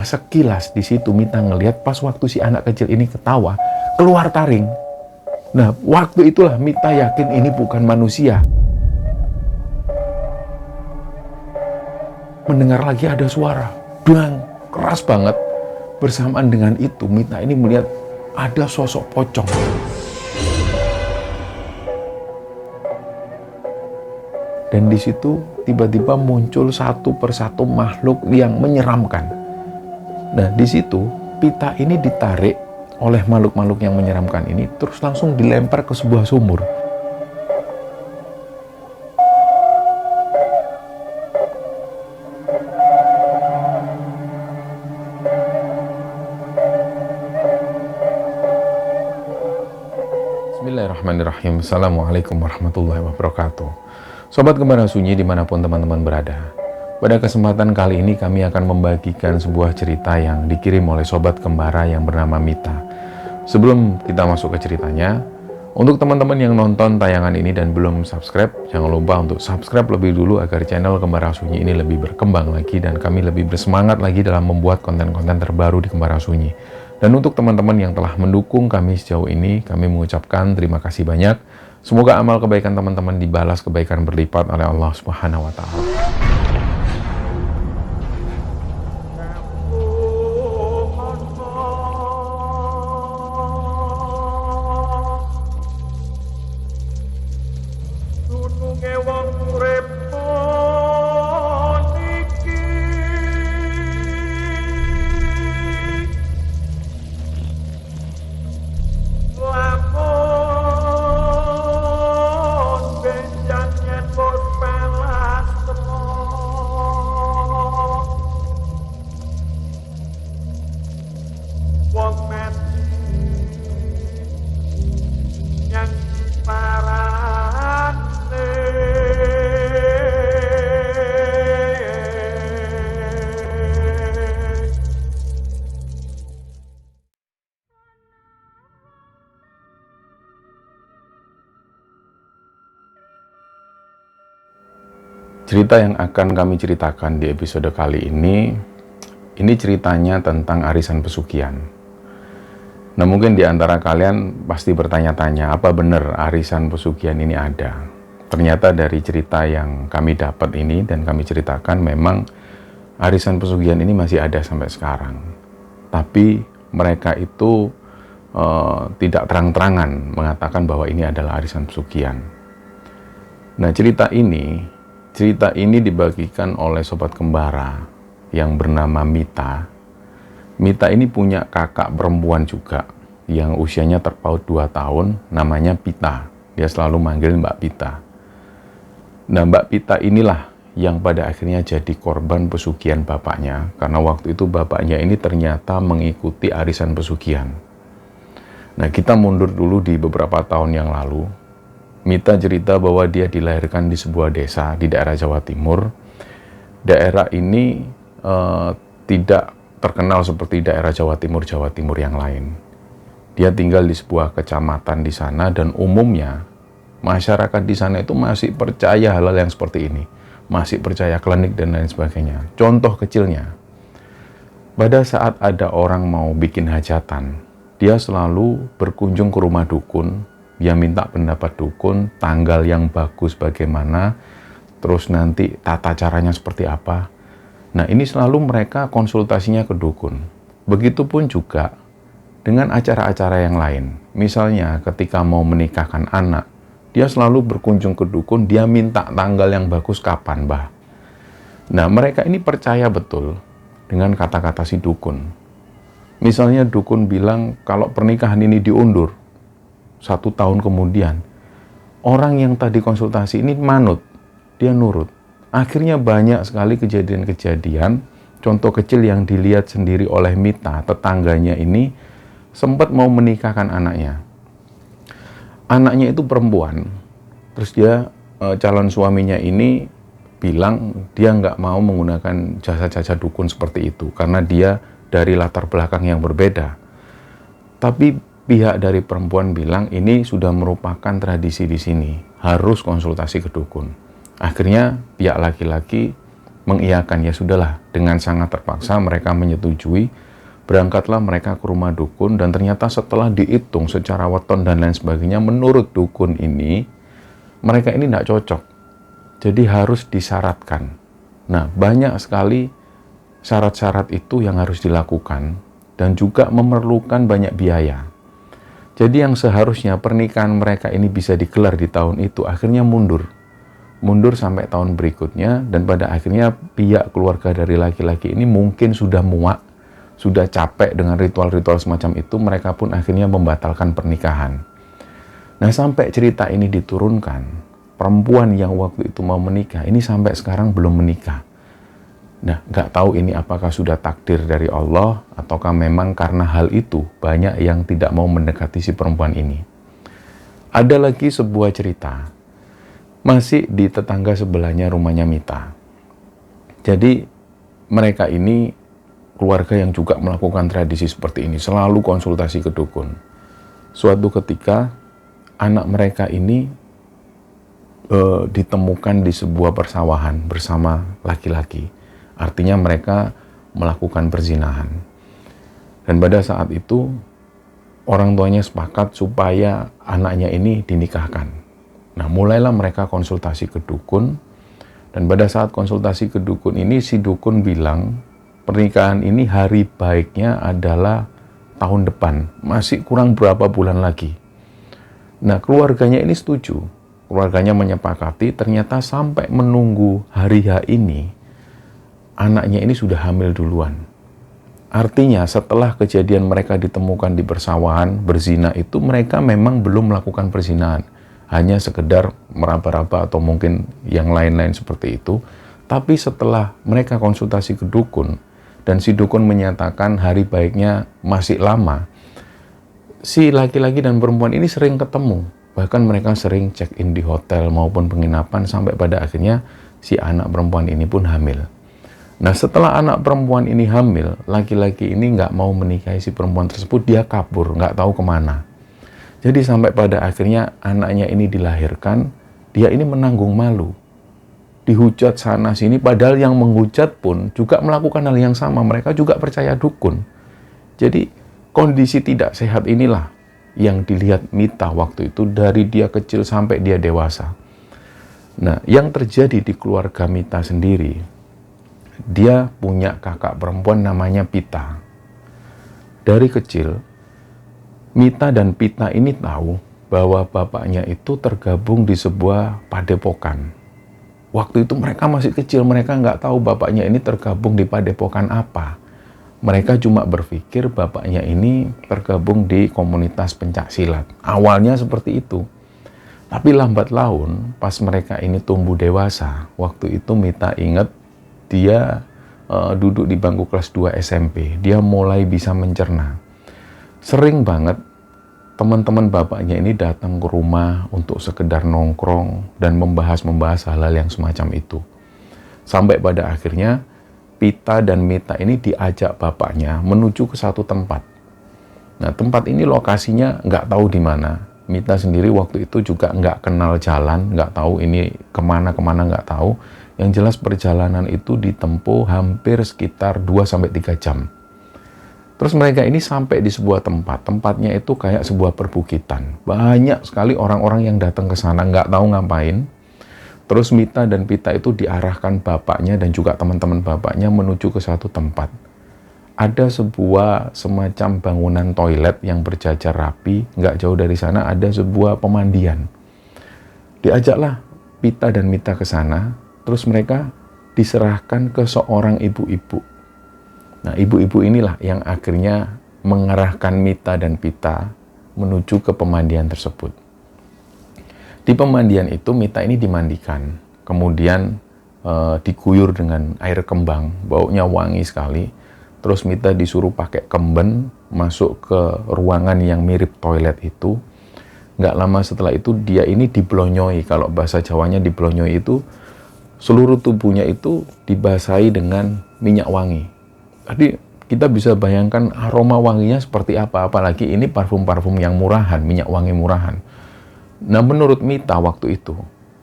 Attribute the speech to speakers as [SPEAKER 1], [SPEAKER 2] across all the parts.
[SPEAKER 1] Sekilas di situ Mita ngelihat pas waktu si anak kecil ini ketawa, keluar taring. Nah, waktu itulah Mita yakin ini bukan manusia. Mendengar lagi ada suara, dang, keras banget. Bersamaan dengan itu, Mita ini melihat ada sosok pocong. Dan di situ tiba-tiba muncul satu persatu makhluk yang menyeramkan. Nah, di situ Pita ini ditarik oleh makhluk-makhluk yang menyeramkan ini, terus langsung dilempar ke sebuah sumur. Bismillahirrahmanirrahim. Assalamualaikum warahmatullahi wabarakatuh. Sobat Gembala Sunyi dimanapun teman-teman berada. Pada kesempatan kali ini kami akan membagikan sebuah cerita yang dikirim oleh Sobat Kembara yang bernama Mita. Sebelum kita masuk ke ceritanya, untuk teman-teman yang nonton tayangan ini dan belum subscribe, jangan lupa untuk subscribe lebih dulu agar channel Gembala Sunyi ini lebih berkembang lagi dan kami lebih bersemangat lagi dalam membuat konten-konten terbaru di Gembala Sunyi. Dan untuk teman-teman yang telah mendukung kami sejauh ini, kami mengucapkan terima kasih banyak. Semoga amal kebaikan teman-teman dibalas kebaikan berlipat oleh Allah Subhanahu wa Ta'ala. Cerita yang akan kami ceritakan di episode kali ini ceritanya tentang arisan pesugihan. Nah, mungkin di antara kalian pasti bertanya-tanya, apa benar arisan pesugihan ini ada? Ternyata dari cerita yang kami dapat ini dan kami ceritakan, memang arisan pesugihan ini masih ada sampai sekarang. Tapi mereka itu tidak terang-terangan mengatakan bahwa ini adalah arisan pesugihan. Nah, cerita ini dibagikan oleh Sobat Kembara yang bernama Mita. Mita ini punya kakak perempuan juga yang usianya terpaut 2 tahun, namanya Pita. Dia selalu manggil Mbak Pita. Nah, Mbak Pita inilah yang pada akhirnya jadi korban pesugihan bapaknya, karena waktu itu bapaknya ini ternyata mengikuti arisan pesugihan. Nah, kita mundur dulu di beberapa tahun yang lalu. Mita cerita bahwa dia dilahirkan di sebuah desa di daerah Jawa Timur. Daerah ini tidak terkenal seperti daerah Jawa Timur yang lain. Dia tinggal di sebuah kecamatan di sana dan umumnya masyarakat di sana itu masih percaya hal-hal yang seperti ini. Masih percaya klinik dan lain sebagainya. Contoh kecilnya, pada saat ada orang mau bikin hajatan, dia selalu berkunjung ke rumah dukun. Dia minta pendapat dukun, tanggal yang bagus bagaimana, terus nanti tata caranya seperti apa. Nah, ini selalu mereka konsultasinya ke dukun. Begitupun juga dengan acara-acara yang lain. Misalnya ketika mau menikahkan anak, dia selalu berkunjung ke dukun, dia minta tanggal yang bagus kapan, Mbah. Nah, mereka ini percaya betul dengan kata-kata si dukun. Misalnya dukun bilang kalau pernikahan ini diundur 1 tahun kemudian, orang yang tadi konsultasi ini manut, dia nurut. Akhirnya banyak sekali kejadian-kejadian, contoh kecil yang dilihat sendiri oleh Mita, tetangganya ini sempat mau menikahkan anaknya. Anaknya itu perempuan, terus dia calon suaminya ini bilang dia nggak mau menggunakan jasa-jasa dukun seperti itu, karena dia dari latar belakang yang berbeda. Tapi pihak dari perempuan bilang ini sudah merupakan tradisi di sini, harus konsultasi ke dukun. Akhirnya pihak laki-laki mengiyakan. Ya sudahlah, dengan sangat terpaksa mereka menyetujui. Berangkatlah mereka ke rumah dukun, dan ternyata setelah dihitung secara weton dan lain sebagainya, menurut dukun ini, mereka ini tidak cocok. Jadi harus disyaratkan. Nah, banyak sekali syarat-syarat itu yang harus dilakukan, dan juga memerlukan banyak biaya. Jadi yang seharusnya pernikahan mereka ini bisa digelar di tahun itu, akhirnya mundur sampai tahun berikutnya, dan pada akhirnya pihak keluarga dari laki-laki ini mungkin sudah muak, sudah capek dengan ritual-ritual semacam itu, mereka pun akhirnya membatalkan pernikahan. Nah, sampai cerita ini diturunkan, perempuan yang waktu itu mau menikah, ini sampai sekarang belum menikah. Nah, nggak tahu ini apakah sudah takdir dari Allah, ataukah memang karena hal itu, banyak yang tidak mau mendekati si perempuan ini. Ada lagi sebuah cerita, masih di tetangga sebelahnya rumahnya Mita. Jadi, mereka ini keluarga yang juga melakukan tradisi seperti ini, selalu konsultasi ke dukun. Suatu ketika, anak mereka ini ditemukan di sebuah persawahan bersama laki-laki. Artinya mereka melakukan perzinahan. Dan pada saat itu, orang tuanya sepakat supaya anaknya ini dinikahkan. Nah, mulailah mereka konsultasi ke dukun, dan pada saat konsultasi ke dukun ini, si dukun bilang, pernikahan ini hari baiknya adalah tahun depan, masih kurang berapa bulan lagi. Nah, keluarganya ini setuju, keluarganya menyepakati. Ternyata sampai menunggu hari H ini, anaknya ini sudah hamil duluan. Artinya setelah kejadian mereka ditemukan di persawahan berzina itu, mereka memang belum melakukan perzinahan, hanya sekedar meraba-raba atau mungkin yang lain-lain seperti itu. Tapi setelah mereka konsultasi ke dukun, dan si dukun menyatakan hari baiknya masih lama, si laki-laki dan perempuan ini sering ketemu. Bahkan mereka sering check-in di hotel maupun penginapan, sampai pada akhirnya si anak perempuan ini pun hamil. Nah, setelah anak perempuan ini hamil, laki-laki ini nggak mau menikahi si perempuan tersebut, dia kabur, nggak tahu kemana. Jadi sampai pada akhirnya anaknya ini dilahirkan, dia ini menanggung malu. Dihujat sana sini, padahal yang menghujat pun juga melakukan hal yang sama, mereka juga percaya dukun. Jadi kondisi tidak sehat inilah yang dilihat Mita waktu itu, dari dia kecil sampai dia dewasa. Nah, yang terjadi di keluarga Mita sendiri, dia punya kakak perempuan namanya Pita. Dari kecil, Mita dan Pita ini tahu bahwa bapaknya itu tergabung di sebuah padepokan. Waktu itu mereka masih kecil, mereka nggak tahu bapaknya ini tergabung di padepokan apa. Mereka cuma berpikir bapaknya ini tergabung di komunitas pencak silat. Awalnya seperti itu. Tapi lambat laun, pas mereka ini tumbuh dewasa, waktu itu Mita ingat dia duduk di bangku kelas 2 SMP. Dia mulai bisa mencerna. Sering banget teman-teman bapaknya ini datang ke rumah untuk sekedar nongkrong dan membahas hal-hal yang semacam itu. Sampai pada akhirnya Pita dan Mita ini diajak bapaknya menuju ke satu tempat. Nah, tempat ini lokasinya nggak tahu di mana. Mita sendiri waktu itu juga nggak kenal jalan, nggak tahu ini kemana nggak tahu. Yang jelas perjalanan itu ditempuh hampir sekitar 2-3 jam. Terus mereka ini sampai di sebuah tempat. Tempatnya itu kayak sebuah perbukitan. Banyak sekali orang-orang yang datang ke sana, nggak tahu ngapain. Terus Mita dan Pita itu diarahkan bapaknya dan juga teman-teman bapaknya menuju ke satu tempat. Ada sebuah semacam bangunan toilet yang berjajar rapi. Nggak jauh dari sana ada sebuah pemandian. Diajaklah Pita dan Mita ke sana. Terus mereka diserahkan ke seorang ibu-ibu. Nah, ibu-ibu inilah yang akhirnya mengarahkan Mita dan Pita menuju ke pemandian tersebut. Di pemandian itu Mita ini dimandikan, kemudian diguyur dengan air kembang, baunya wangi sekali. Terus Mita disuruh pakai kemben masuk ke ruangan yang mirip toilet itu. Nggak lama setelah itu dia ini diblonyoi, kalau bahasa Jawanya diblonyoi itu seluruh tubuhnya itu dibasahi dengan minyak wangi. Jadi kita bisa bayangkan aroma wanginya seperti apa, apalagi ini parfum-parfum yang murahan, minyak wangi murahan. Nah, menurut Mita waktu itu,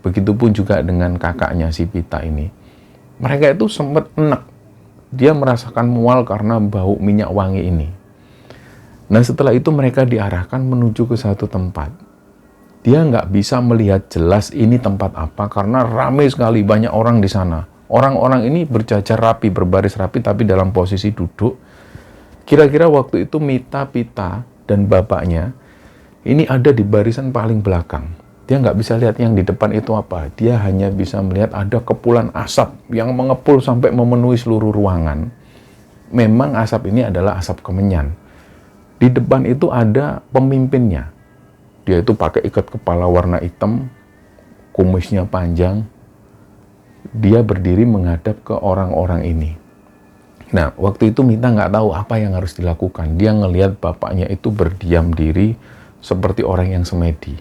[SPEAKER 1] begitupun juga dengan kakaknya si Pita ini, Mereka itu sempat enek. Dia merasakan mual karena bau minyak wangi ini. Nah, setelah itu mereka diarahkan menuju ke satu tempat. Dia nggak bisa melihat jelas ini tempat apa karena ramai sekali, banyak orang di sana. Orang-orang ini berjajar rapi, berbaris rapi, tapi dalam posisi duduk. Kira-kira waktu itu Mita, Pita, dan bapaknya ini ada di barisan paling belakang. Dia nggak bisa lihat yang di depan itu apa. Dia hanya bisa melihat ada kepulan asap yang mengepul sampai memenuhi seluruh ruangan. Memang asap ini adalah asap kemenyan. Di depan itu ada pemimpinnya. Dia itu pakai ikat kepala warna hitam, kumisnya panjang. Dia berdiri menghadap ke orang-orang ini. Nah, waktu itu Mita nggak tahu apa yang harus dilakukan. Dia ngelihat bapaknya itu berdiam diri seperti orang yang semedi.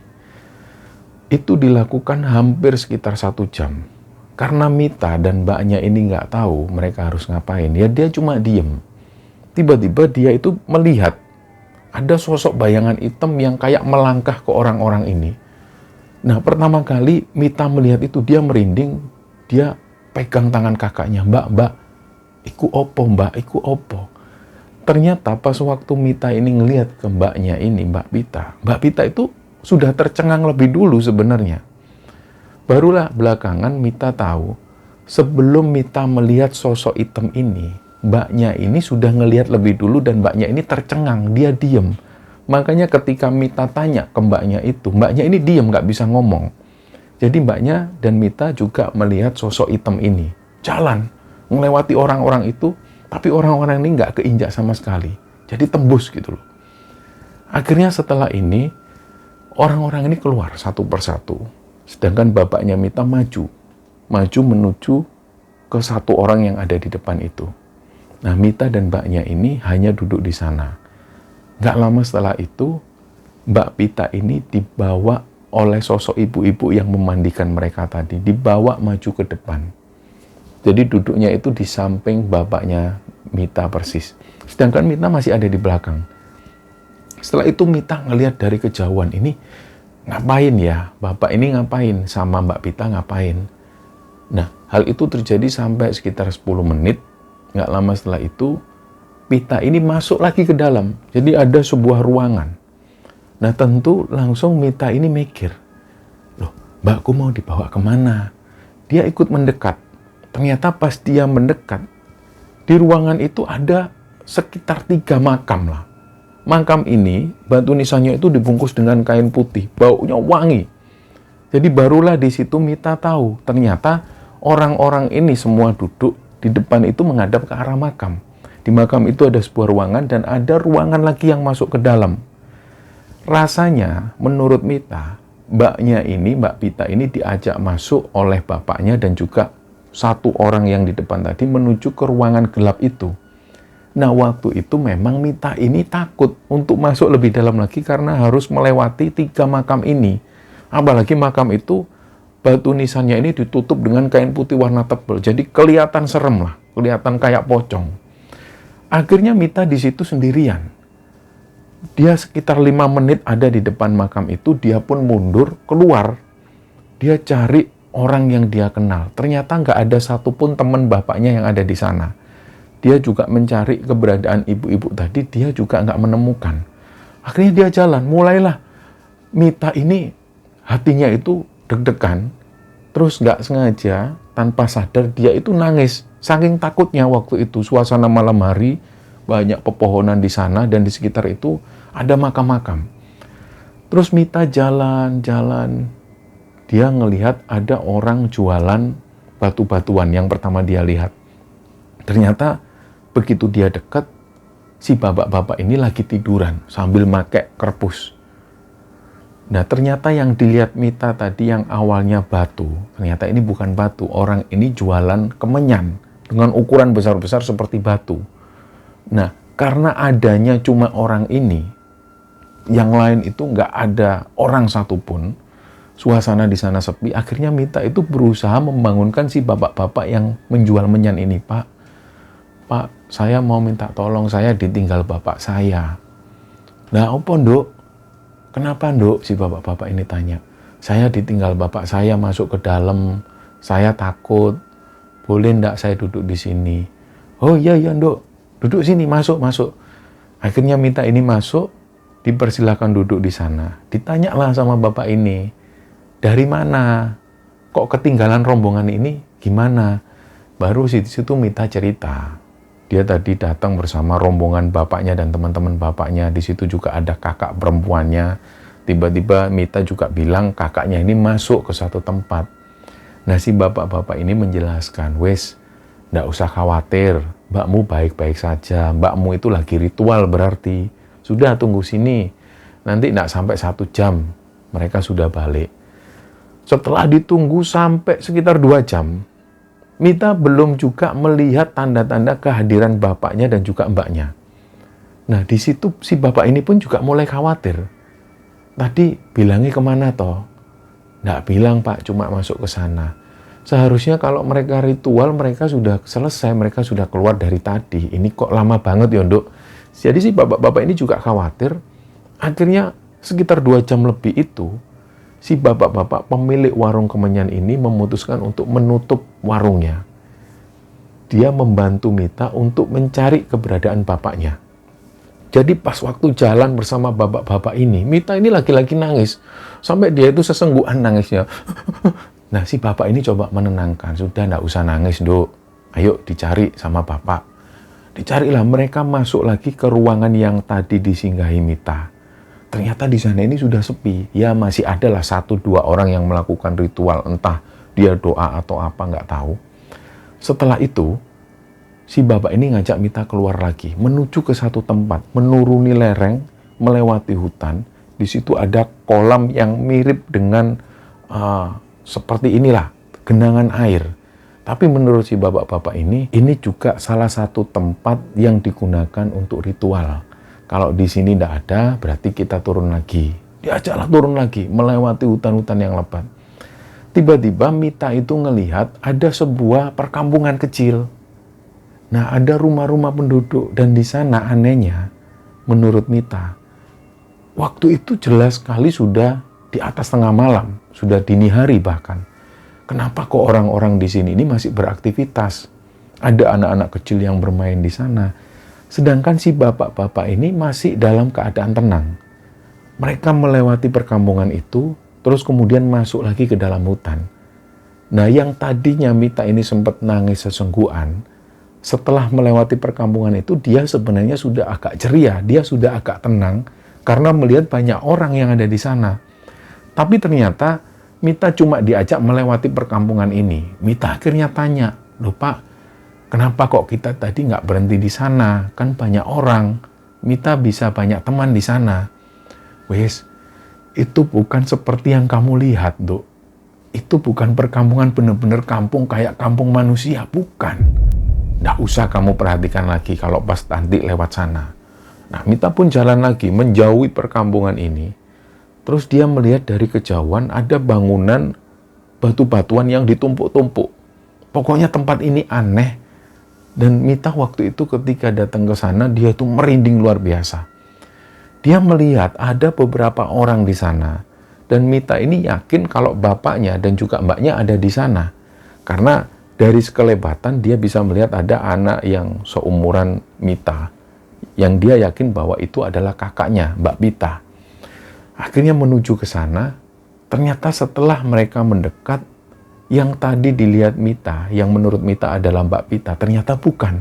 [SPEAKER 1] Itu dilakukan hampir sekitar 1 jam. Karena Mita dan mbaknya ini nggak tahu mereka harus ngapain. Ya dia cuma diem. Tiba-tiba dia itu melihat ada sosok bayangan hitam yang kayak melangkah ke orang-orang ini. Nah, pertama kali Mita melihat itu dia merinding. Dia pegang tangan kakaknya. Mbak, iku opo mbak, iku opo. Ternyata pas waktu Mita ini ngelihat ke mbaknya ini, Mbak Pita itu sudah tercengang lebih dulu sebenarnya. Barulah belakangan Mita tahu, sebelum Mita melihat sosok hitam ini, mbaknya ini sudah ngelihat lebih dulu dan mbaknya ini tercengang, dia diem. Makanya ketika Mita tanya ke mbaknya ini diem, nggak bisa ngomong. Jadi mbaknya dan Mita juga melihat sosok hitam ini, jalan, melewati orang-orang itu, tapi orang-orang ini nggak keinjak sama sekali. Jadi tembus gitu loh. Akhirnya setelah ini, orang-orang ini keluar satu persatu. Sedangkan bapaknya Mita maju menuju ke satu orang yang ada di depan itu. Nah, Mita dan mbaknya ini hanya duduk di sana. Nggak lama setelah itu, Mbak Pita ini dibawa oleh sosok ibu-ibu yang memandikan mereka tadi, dibawa maju ke depan. Jadi duduknya itu di samping bapaknya Mita persis. Sedangkan Mita masih ada di belakang. Setelah itu Mita ngelihat dari kejauhan, ini ngapain ya? Bapak ini ngapain? Sama Mbak Pita ngapain? Nah, hal itu terjadi sampai sekitar 10 menit. Nggak lama setelah itu, Pita ini masuk lagi ke dalam. Jadi ada sebuah ruangan. Nah, tentu langsung Mita ini mikir, loh, mbakku mau dibawa kemana? Dia ikut mendekat. Ternyata pas dia mendekat, di ruangan itu ada sekitar 3 makam lah. Makam ini, batu nisannya itu dibungkus dengan kain putih, baunya wangi. Jadi barulah di situ Mita tahu, ternyata orang-orang ini semua duduk di depan itu menghadap ke arah makam. Di makam itu ada sebuah ruangan dan ada ruangan lagi yang masuk ke dalam. Rasanya, menurut Mita, Mbak Pita ini diajak masuk oleh bapaknya dan juga satu orang yang di depan tadi menuju ke ruangan gelap itu. Nah, waktu itu memang Mita ini takut untuk masuk lebih dalam lagi karena harus melewati 3 makam ini. Apalagi makam itu batu nisannya ini ditutup dengan kain putih warna tebal. Jadi kelihatan serem lah, kelihatan kayak pocong. Akhirnya Mita di situ sendirian. Dia sekitar 5 menit ada di depan makam itu, dia pun mundur, keluar. Dia cari orang yang dia kenal. Ternyata nggak ada satupun teman bapaknya yang ada di sana. Dia juga mencari keberadaan ibu-ibu tadi, dia juga nggak menemukan. Akhirnya dia jalan, mulailah Mita ini hatinya itu deg-degan, terus nggak sengaja, tanpa sadar, dia itu nangis. Saking takutnya waktu itu, suasana malam hari, banyak pepohonan di sana, dan di sekitar itu ada makam-makam. Terus Mita jalan-jalan, dia ngelihat ada orang jualan batu-batuan yang pertama dia lihat. Ternyata begitu dia dekat, si bapak-bapak ini lagi tiduran sambil pakai kerpus. Nah, ternyata yang dilihat Mita tadi yang awalnya batu, ternyata ini bukan batu. Orang ini jualan kemenyan dengan ukuran besar-besar seperti batu. Nah, karena adanya cuma orang ini, yang lain itu nggak ada orang satupun, suasana di sana sepi. Akhirnya Mita itu berusaha membangunkan si bapak-bapak yang menjual menyan ini. Pak, saya mau minta tolong, saya ditinggal bapak saya. Nah, apa nduk? Kenapa nduk? Si bapak-bapak ini tanya. Saya ditinggal bapak saya masuk ke dalam, saya takut. boleh ndak saya duduk di sini? Oh iya, iya, Nduk. Duduk sini, masuk, masuk. Akhirnya Mita ini masuk, dipersilakan duduk di sana. Ditanyalah sama bapak ini, dari mana? Kok ketinggalan rombongan ini? Gimana? Baru di situ Mita cerita. Dia tadi datang bersama rombongan bapaknya dan teman-teman bapaknya. Di situ juga ada kakak perempuannya. Tiba-tiba Mita juga bilang kakaknya ini masuk ke satu tempat. Nah, si bapak-bapak ini menjelaskan, wes, nggak usah khawatir, mbakmu baik-baik saja, mbakmu itu lagi ritual berarti. Sudah, tunggu sini, nanti nggak sampai 1 jam, mereka sudah balik. Setelah ditunggu sampai sekitar 2 jam, Mita belum juga melihat tanda-tanda kehadiran bapaknya dan juga mbaknya. Nah, di situ si bapak ini pun juga mulai khawatir. Tadi bilangnya kemana toh? Nggak bilang, Pak, cuma masuk ke sana. Seharusnya kalau mereka ritual, mereka sudah selesai, mereka sudah keluar dari tadi. Ini kok lama banget ya, Nduk? Jadi si bapak-bapak ini juga khawatir. Akhirnya sekitar 2 jam lebih itu, si bapak-bapak pemilik warung kemenyan ini memutuskan untuk menutup warungnya. Dia membantu Mita untuk mencari keberadaan bapaknya. Jadi pas waktu jalan bersama bapak-bapak ini, Mita ini lagi-lagi nangis. Sampai dia itu sesenggukan nangisnya. Nah, si bapak ini coba menenangkan. Sudah, nggak usah nangis, Nduk. Ayo dicari sama bapak. Dicarilah, mereka masuk lagi ke ruangan yang tadi disinggahi Mita. Ternyata di sana ini sudah sepi. Ya, masih adalah 1-2 orang yang melakukan ritual. Entah dia doa atau apa, nggak tahu. Setelah itu, si bapak ini ngajak Mita keluar lagi, menuju ke satu tempat, menuruni lereng, melewati hutan. Di situ ada kolam yang mirip dengan seperti inilah, genangan air. Tapi menurut si bapak-bapak ini juga salah satu tempat yang digunakan untuk ritual. Kalau di sini tidak ada, berarti kita turun lagi. Diajaklah turun lagi, melewati hutan-hutan yang lebat. Tiba-tiba Mita itu ngelihat ada sebuah perkampungan kecil. Nah, ada rumah-rumah penduduk, dan di sana anehnya, menurut Mita, waktu itu jelas sekali sudah di atas tengah malam, sudah dini hari bahkan. Kenapa kok orang-orang di sini ini masih beraktivitas? Ada anak-anak kecil yang bermain di sana. Sedangkan si bapak-bapak ini masih dalam keadaan tenang. Mereka melewati perkampungan itu, terus kemudian masuk lagi ke dalam hutan. Nah, yang tadinya Mita ini sempat nangis sesenggukan, setelah melewati perkampungan itu, dia sebenarnya sudah agak ceria, dia sudah agak tenang, karena melihat banyak orang yang ada di sana. Tapi ternyata Mita cuma diajak melewati perkampungan ini. Mita akhirnya tanya, "Loh Pak, kenapa kok kita tadi nggak berhenti di sana? Kan banyak orang. Mita bisa banyak teman di sana." Wes, itu bukan seperti yang kamu lihat, Dok. Itu bukan perkampungan bener-bener kampung kayak kampung manusia, bukan. Nggak usah kamu perhatikan lagi kalau pas nanti lewat sana. Nah, Mita pun jalan lagi, menjauhi perkampungan ini. Terus dia melihat dari kejauhan ada bangunan batu-batuan yang ditumpuk-tumpuk. Pokoknya tempat ini aneh. Dan Mita waktu itu ketika datang ke sana, dia tuh merinding luar biasa. Dia melihat ada beberapa orang di sana. Dan Mita ini yakin kalau bapaknya dan juga mbaknya ada di sana. Karena dari sekelebatan dia bisa melihat ada anak yang seumuran Mita. Yang dia yakin bahwa itu adalah kakaknya, Mbak Mita. Akhirnya menuju ke sana, ternyata setelah mereka mendekat, yang tadi dilihat Mita, yang menurut Mita adalah Mbak Mita, ternyata bukan.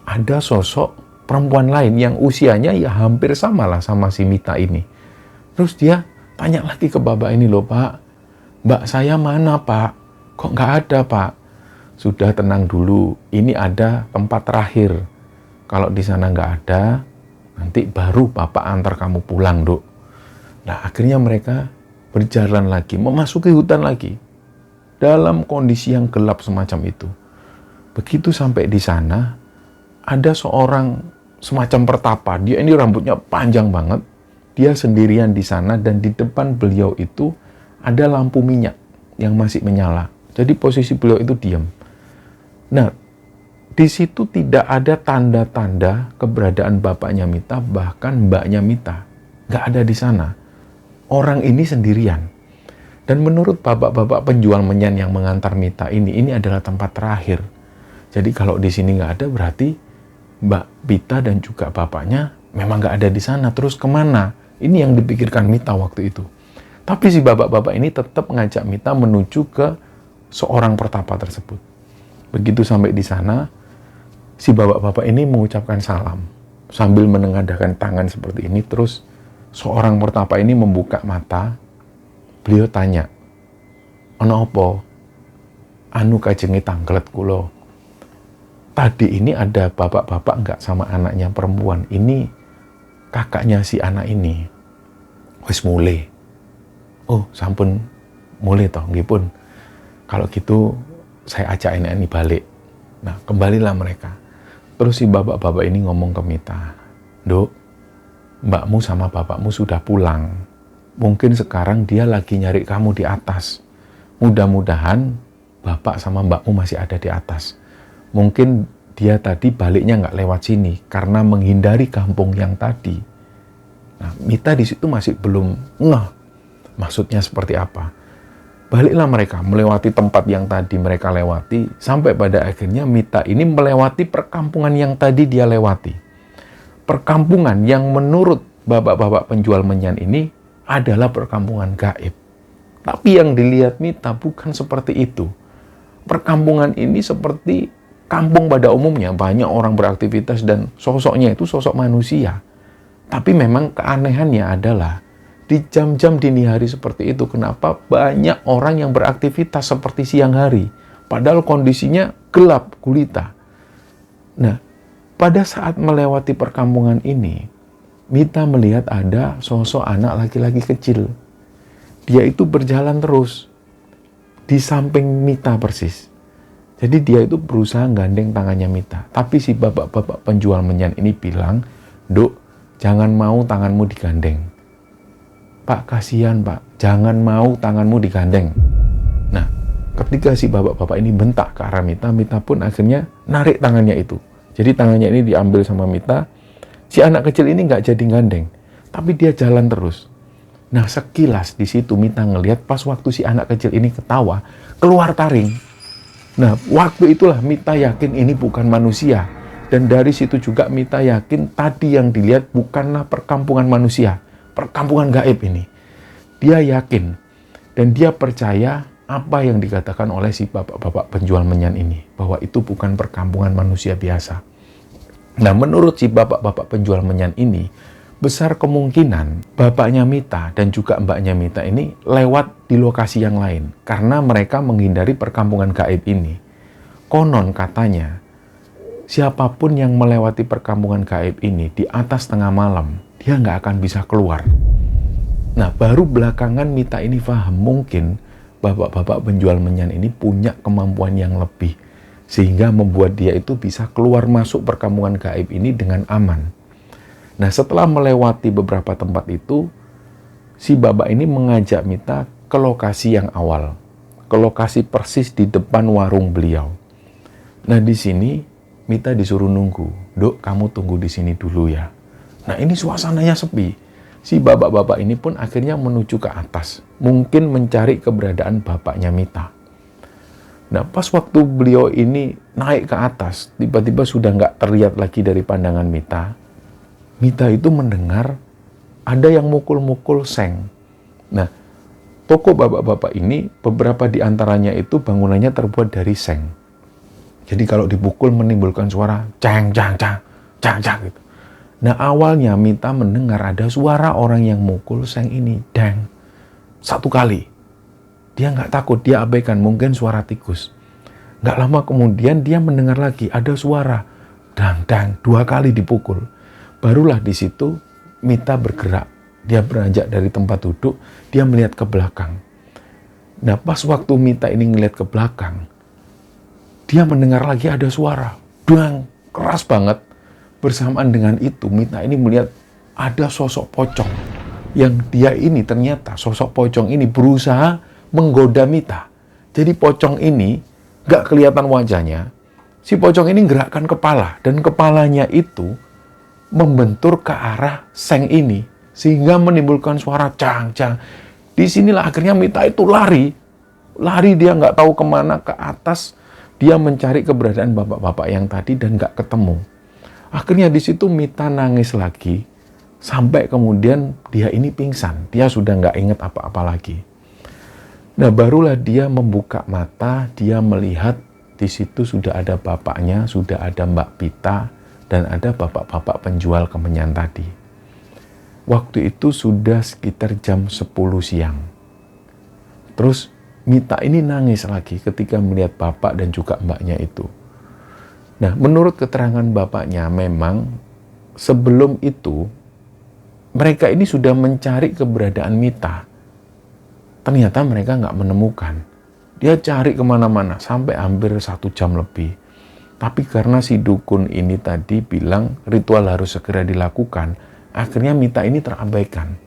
[SPEAKER 1] Ada sosok perempuan lain yang usianya ya hampir sama lah sama si Mita ini. Terus dia tanya lagi ke bapak ini, "Loh Pak, mbak saya mana Pak? Kok nggak ada Pak?" "Sudah, tenang dulu, ini ada tempat terakhir. Kalau di sana nggak ada, nanti baru Bapak antar kamu pulang, Dok." Nah, akhirnya mereka berjalan lagi, memasuki hutan lagi, dalam kondisi yang gelap semacam itu. Begitu sampai di sana, ada seorang semacam pertapa. Dia ini rambutnya panjang banget. Dia sendirian di sana, dan di depan beliau itu ada lampu minyak yang masih menyala. Jadi posisi beliau itu diam. Nah, di situ tidak ada tanda-tanda keberadaan bapaknya Mita, bahkan mbaknya Mita. Nggak ada di sana. Orang ini sendirian. Dan menurut bapak-bapak penjual menyan yang mengantar Mita ini adalah tempat terakhir. Jadi kalau di sini nggak ada, berarti Mbak Mita dan juga bapaknya memang nggak ada di sana. Terus kemana? Ini yang dipikirkan Mita waktu itu. Tapi si bapak-bapak ini tetap ngajak Mita menuju ke seorang pertapa tersebut. Begitu sampai di sana, si bapak-bapak ini mengucapkan salam sambil menengadahkan tangan seperti ini. Terus seorang pertapa ini membuka mata. Beliau tanya, "Ono apa? Anu kajengi tanglet kulo. Tadi ini ada bapak-bapak enggak sama anaknya perempuan. Ini kakaknya si anak ini. Wis mulai. Oh, sampun mulai toh, nggih pun. Kalau gitu saya ajak anak ini balik." Nah, kembalilah mereka. Terus si bapak-bapak ini ngomong ke Mita, "Duk, mbakmu sama bapakmu sudah pulang. Mungkin sekarang dia lagi nyari kamu di atas. Mudah-mudahan bapak sama mbakmu masih ada di atas. Mungkin dia tadi baliknya nggak lewat sini karena menghindari kampung yang tadi." Nah, Mita di situ masih belum ngeh maksudnya seperti apa. Baliklah mereka melewati tempat yang tadi mereka lewati, sampai pada akhirnya Mita ini melewati perkampungan yang tadi dia lewati. Perkampungan yang menurut bapak-bapak penjual menyan ini adalah perkampungan gaib. Tapi yang dilihat Mita bukan seperti itu. Perkampungan ini seperti kampung pada umumnya, banyak orang beraktivitas dan sosoknya itu sosok manusia. Tapi memang keanehannya adalah di jam-jam dini hari seperti itu, kenapa banyak orang yang beraktivitas seperti siang hari, padahal kondisinya gelap gulita. Nah, pada saat melewati perkampungan ini, Mita melihat ada sosok anak laki-laki kecil. Dia itu berjalan terus di samping Mita persis. Jadi dia itu berusaha gandeng tangannya Mita. Tapi si bapak-bapak penjual menyan ini bilang, "Duk, jangan mau tanganmu digandeng." "Pak, kasihan Pak, jangan mau tanganmu digandeng." Nah, ketika si bapak-bapak ini bentak ke arah Mita, Mita pun akhirnya narik tangannya itu. Jadi tangannya ini diambil sama Mita. Si anak kecil ini nggak jadi gandeng, tapi dia jalan terus. Nah, sekilas di situ Mita ngelihat pas waktu si anak kecil ini ketawa, keluar taring. Nah, waktu itulah Mita yakin ini bukan manusia. Dan dari situ juga Mita yakin tadi yang dilihat bukanlah perkampungan manusia, perkampungan gaib ini. Dia yakin dan dia percaya apa yang dikatakan oleh si bapak-bapak penjual menyan ini, bahwa itu bukan perkampungan manusia biasa. Nah, menurut si bapak-bapak penjual menyan ini, besar kemungkinan bapaknya Mita dan juga mbaknya Mita ini lewat di lokasi yang lain karena mereka menghindari perkampungan gaib ini. Konon katanya, siapapun yang melewati perkampungan gaib ini di atas tengah malam, dia nggak akan bisa keluar. Nah, baru belakangan Mita ini paham mungkin bapak-bapak penjual menyan ini punya kemampuan yang lebih, sehingga membuat dia itu bisa keluar masuk perkampungan gaib ini dengan aman. Nah, setelah melewati beberapa tempat itu, si bapak ini mengajak Mita ke lokasi yang awal, ke lokasi persis di depan warung beliau. Nah, di sini Mita disuruh nunggu. "Duk, kamu tunggu di sini dulu ya." Nah, ini suasananya sepi. Si bapak-bapak ini pun akhirnya menuju ke atas, mungkin mencari keberadaan bapaknya Mita. Nah, pas waktu beliau ini naik ke atas, tiba-tiba sudah nggak terlihat lagi dari pandangan Mita. Mita itu mendengar ada yang mukul-mukul seng. Nah, toko bapak-bapak ini, beberapa di antaranya itu bangunannya terbuat dari seng. Jadi kalau dipukul menimbulkan suara cang, cang, cang, cang, cang gitu. Nah, awalnya Mita mendengar ada suara orang yang mukul seng ini, dang, satu kali. Dia nggak takut, dia abaikan, mungkin suara tikus. Nggak lama kemudian dia mendengar lagi ada suara dang, dang, 2 kali dipukul. Barulah di situ Mita bergerak. Dia beranjak dari tempat duduk, dia melihat ke belakang. Nah, pas waktu Mita ini ngelihat ke belakang, dia mendengar lagi ada suara dang, keras banget. Bersamaan dengan itu, Mita ini melihat ada sosok pocong. Yang dia ini ternyata sosok pocong ini berusaha menggoda Mita. Jadi pocong ini gak kelihatan wajahnya. Si pocong ini gerakkan kepala dan kepalanya itu membentur ke arah seng ini sehingga menimbulkan suara cang cang. Disinilah akhirnya Mita itu lari dia nggak tahu kemana ke atas, dia mencari keberadaan bapak-bapak yang tadi dan nggak ketemu. Akhirnya di situ Mita nangis lagi, sampai kemudian dia ini pingsan, dia sudah nggak ingat apa-apa lagi. Nah barulah dia membuka mata, dia melihat di situ sudah ada bapaknya, sudah ada Mbak Pita, dan ada bapak-bapak penjual kemenyan tadi. Waktu itu sudah sekitar jam 10 siang. Terus Mita ini nangis lagi ketika melihat bapak dan juga mbaknya itu. Nah, menurut keterangan bapaknya, memang sebelum itu mereka ini sudah mencari keberadaan Mita. Ternyata mereka nggak menemukan. Dia cari kemana-mana sampai hampir 1 jam lebih. Tapi karena si dukun ini tadi bilang ritual harus segera dilakukan, akhirnya Mita ini terabaikan.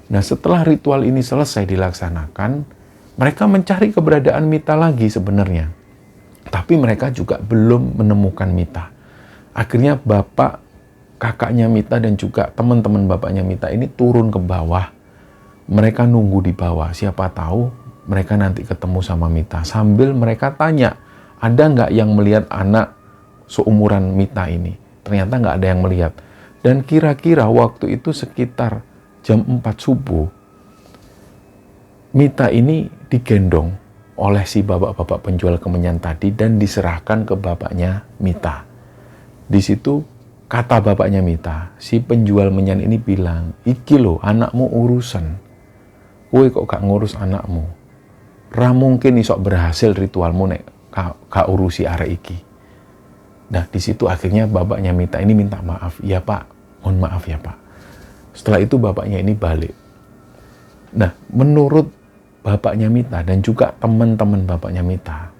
[SPEAKER 1] Nah, setelah ritual ini selesai dilaksanakan, mereka mencari keberadaan Mita lagi sebenarnya. Tapi mereka juga belum menemukan Mita. Akhirnya bapak, kakaknya Mita dan juga teman-teman bapaknya Mita ini turun ke bawah. Mereka nunggu di bawah. Siapa tahu mereka nanti ketemu sama Mita. Sambil mereka tanya, ada nggak yang melihat anak seumuran Mita ini? Ternyata nggak ada yang melihat. Dan kira-kira waktu itu sekitar jam 4 subuh, Mita ini digendong oleh si bapak-bapak penjual kemenyan tadi dan diserahkan ke bapaknya Mita. Di situ kata bapaknya Mita, si penjual menyan ini bilang, "Iki lo anakmu urusan. Kowe kok gak ngurus anakmu? Ra mungkin isok berhasil ritualmu nek gak urusi arek iki." Nah, di situ akhirnya bapaknya Mita ini minta maaf. "Iya Pak, mohon maaf ya Pak." Setelah itu bapaknya ini balik. Nah, menurut bapaknya Mita dan juga teman-teman bapaknya Mita,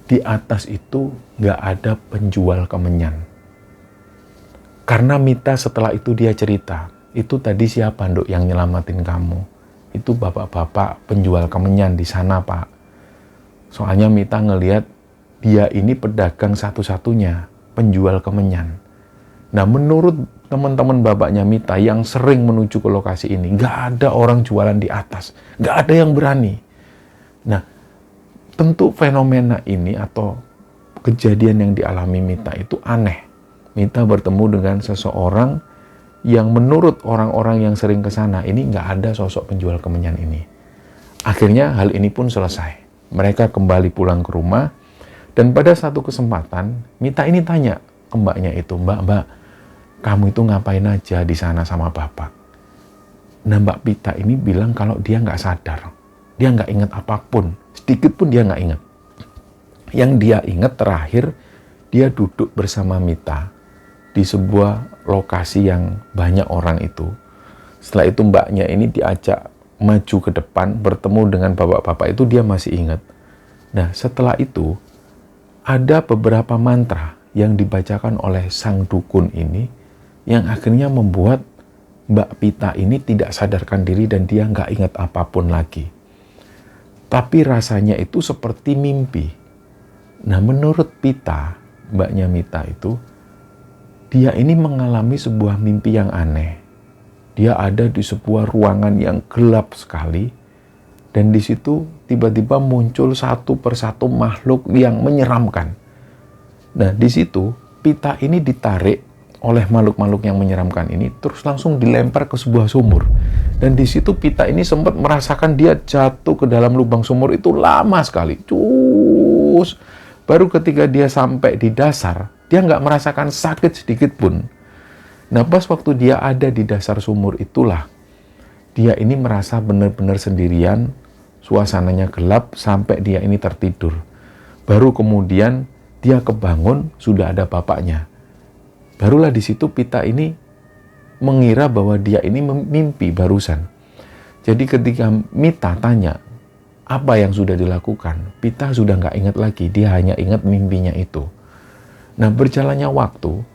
[SPEAKER 1] di atas itu nggak ada penjual kemenyan. Karena Mita setelah itu dia cerita, "Itu tadi siapa Nduk yang nyelamatin kamu? Itu bapak-bapak penjual kemenyan di sana Pak." Soalnya Mita ngelihat dia ini pedagang satu-satunya penjual kemenyan. Nah, menurut teman-teman bapaknya Mita yang sering menuju ke lokasi ini, nggak ada orang jualan di atas, nggak ada yang berani. Nah, tentu fenomena ini atau kejadian yang dialami Mita itu aneh. Mita bertemu dengan seseorang yang menurut orang-orang yang sering ke sana ini nggak ada sosok penjual kemenyan ini. Akhirnya hal ini pun selesai. Mereka kembali pulang ke rumah dan pada satu kesempatan Mita ini tanya ke mbaknya itu, "Mbak, kamu itu ngapain aja di sana sama bapak?" Nah, Mbak Pita ini bilang kalau dia nggak sadar. Dia nggak ingat apapun. Sedikit pun dia nggak ingat. Yang dia ingat terakhir, dia duduk bersama Mita di sebuah lokasi yang banyak orang itu. Setelah itu mbaknya ini diajak maju ke depan, bertemu dengan bapak-bapak itu, dia masih ingat. Nah, setelah itu, ada beberapa mantra yang dibacakan oleh sang dukun ini, yang akhirnya membuat Mbak Pita ini tidak sadarkan diri dan dia nggak ingat apapun lagi. Tapi rasanya itu seperti mimpi. Nah, menurut Pita, mbaknya Mita itu, dia ini mengalami sebuah mimpi yang aneh. Dia ada di sebuah ruangan yang gelap sekali, dan di situ tiba-tiba muncul satu persatu makhluk yang menyeramkan. Nah, di situ Pita ini ditarik oleh makhluk-makhluk yang menyeramkan ini, terus langsung dilempar ke sebuah sumur. Dan di situ Pita ini sempat merasakan dia jatuh ke dalam lubang sumur itu lama sekali. Cus. Baru ketika dia sampai di dasar, dia nggak merasakan sakit sedikit pun. Nah, pas waktu dia ada di dasar sumur itulah, dia ini merasa benar-benar sendirian, suasananya gelap sampai dia ini tertidur. Baru kemudian dia kebangun, sudah ada bapaknya. Barulah di situ Pita ini mengira bahwa dia ini mimpi barusan. Jadi ketika Mita tanya apa yang sudah dilakukan, Pita sudah nggak ingat lagi, dia hanya ingat mimpinya itu. Nah, berjalannya waktu,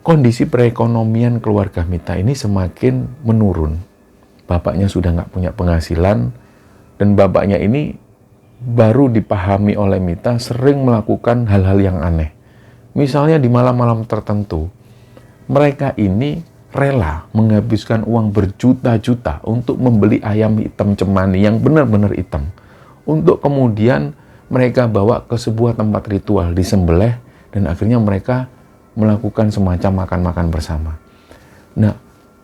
[SPEAKER 1] kondisi perekonomian keluarga Mita ini semakin menurun. Bapaknya sudah nggak punya penghasilan, dan bapaknya ini baru dipahami oleh Mita sering melakukan hal-hal yang aneh. Misalnya di malam-malam tertentu, mereka ini rela menghabiskan uang berjuta-juta untuk membeli ayam hitam cemani yang benar-benar hitam. Untuk kemudian mereka bawa ke sebuah tempat ritual, disembelih, dan akhirnya mereka melakukan semacam makan-makan bersama. Nah,